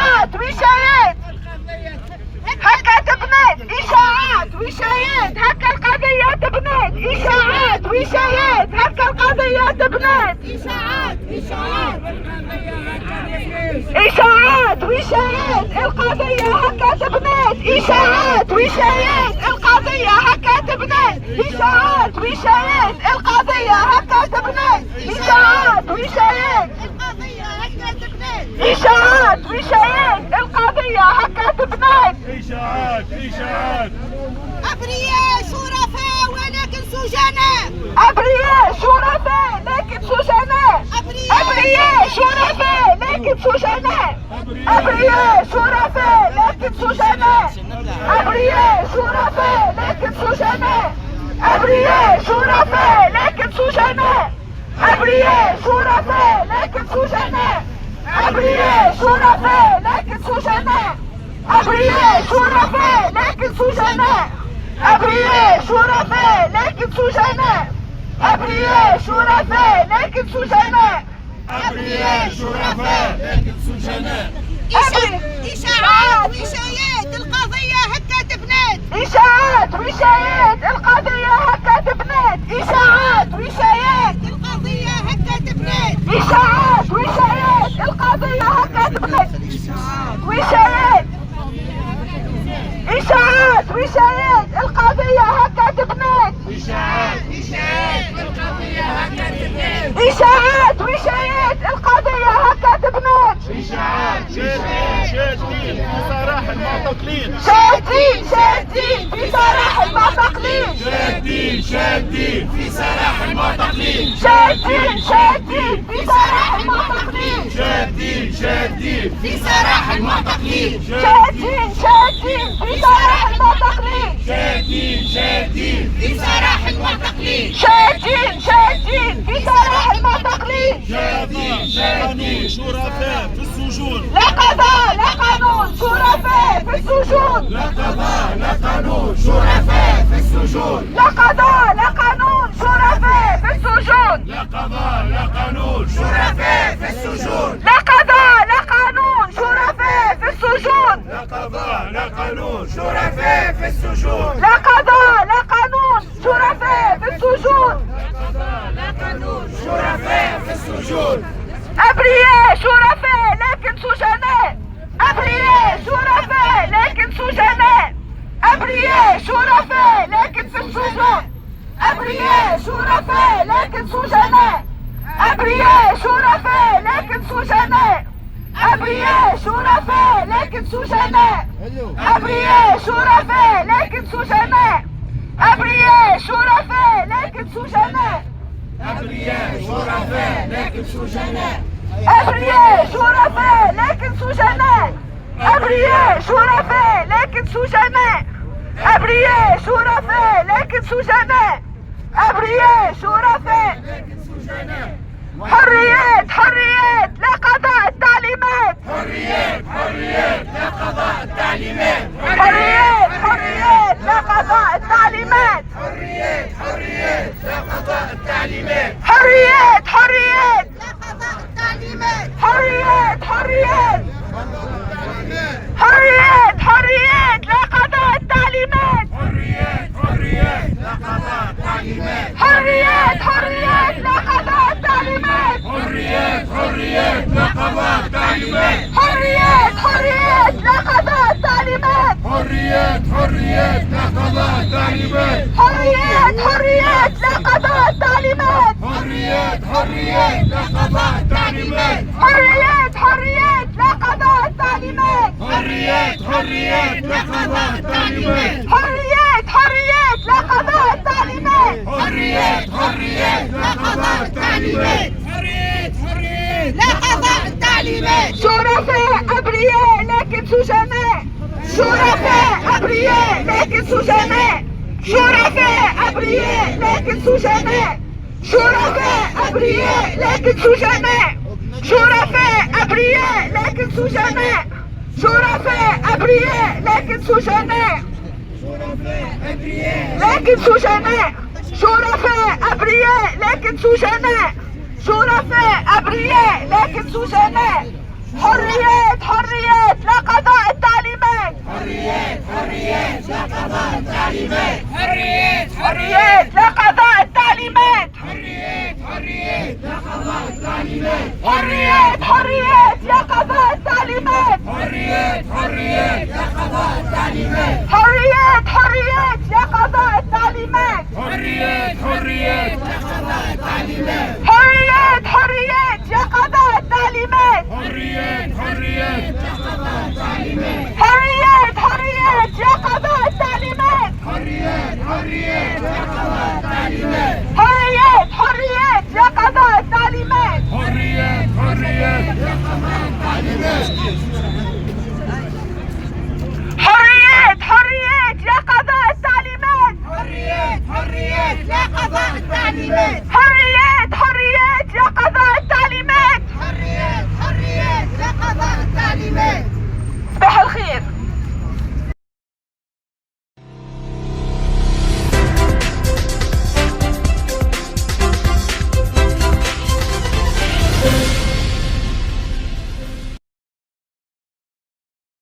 إشاعات وشايات هكا تبنات، إشاعات وشايات هكا القضية تبنات، إشاعات وشايات هكا القضية تبنات، إشاعات وشايات القضية هكا تبنات، إشاعات وشايات القضية هكا تبنات، إشاعات وشايات القضية هكا تبنات، إشاعات وشايات القضية هكا تبنات، إشاعات وشايات القضية هكا تبنات، إشاعات أبرياء شرفاء ولكن سجناء، أبرياء شرفاء لكن سجناء، أبرياء شرفاء لكن سجناء، أبرياء شرفاء لكن سجناء، أبرياء شرفاء لكن سجناء، أبرياء شرفاء لكن سجناء، أبرياء شرفاء لكن سجناء، أبرياء شرفاء لكن سجناء، أبرياء شرفاء لكن سجناء، أبرياء شرفاء لكن سجناء، أبرياء شرفاء لكن سجناء، أبرياء شرفاء لكن سجناء، إشاعات وشايات القضية هكا تبنات، إشاعات وشايات القضية هكا تبنات، إشاعات وشايات القضية هكا تبنات، إشاعات وشايات القضية هكا تبنات، وشايات إشاعات وشايات القضية هكا تبنات، إشاعات القضية هكا تبنات، إشاعات وشايات القضية هكا تبنات، إشاعات شادين في سراح المعتقلين، شادين في سراح المعتقلين، شادين في سراح المعتقلين، شادين في سراح المعتقلين، شادين في سراح المعتقلين، شادين في سراح المعتقلين، شادين في سراح المعتقلين، شادين في سراح المعتقلين، شادين شرفاء في السجون، لا قضاء لا قانون شرفاء في السجون، لا قضاء لا قانون شرفاء في السجون، لا قضاء لا قانون شرفاء في السجون، لا قضاء لا قانون شرفاء في السجون، لا قضاء لا قانون شرفاء في السجون، لا قضاء لا قانون شرفاء في السجون، لا قضاء لا قانون شرفاء في السجون، لا قانون شرفاء في السجون، أبرياء شرفاء لكن سجناء، أبرياء شرفاء لكن سجناء، أبرياء شرفاء لكن في السجون، أبرياء شرفاء لكن سجناء، أبرياء شرفاء لكن سجناء، أبرياء شرفاء لكن سجناء، أبرياء شرفاء لكن سجناء، أبرياء شرفاء لكن سجناء، أبرياء شرفاء لكن سجناء، أبرياء شرفاء لكن سجناء، أبرياء شرفاء لكن سجناء، أبرياء شرفاء لكن سجناء، أبرياء شرفاء لكن سجناء، حريات لا قضاء التعليمات، حريات لا قضاء التعليمات، حريات لا قضاء التعليمات، حريات لا قضاء التعليمات، حريات لا قضاء التعليمات، حريات لا قضاء التعليمات، حريات لا قضاء التعليمات، حريات لا قضاء التعليمات، حريات لا قضاء التعليمات، حريات لا قضاء التعليمات، حريات لا قضاء التعليمات، حريات لا قضاء التعليمات، حريات لا قضاء التعليمات، حريات لا قضاء التعليمات، حريات لا قضاء التعليمات، حريات لا قضاء التعليمات، حريات لا قضاء التعليمات، لا قضاء التعليمات، شرفاء أبرياء لكن سجناء، شرفاء أبرياء لكن سجناء، شرفاء أبرياء لكن سجناء، شرفاء أبرياء لكن سجناء، شرفاء أبرياء لكن سجناء، شرفاء أبرياء لكن سجناء، لكن سجناء، شرفاء أبرياء لكن سجناء، شرفاء أبرياء لكن سجناء، حريات حريات يا قضاء التعليمات. حريات حريات يا قضاء التعليمات. حريات حريات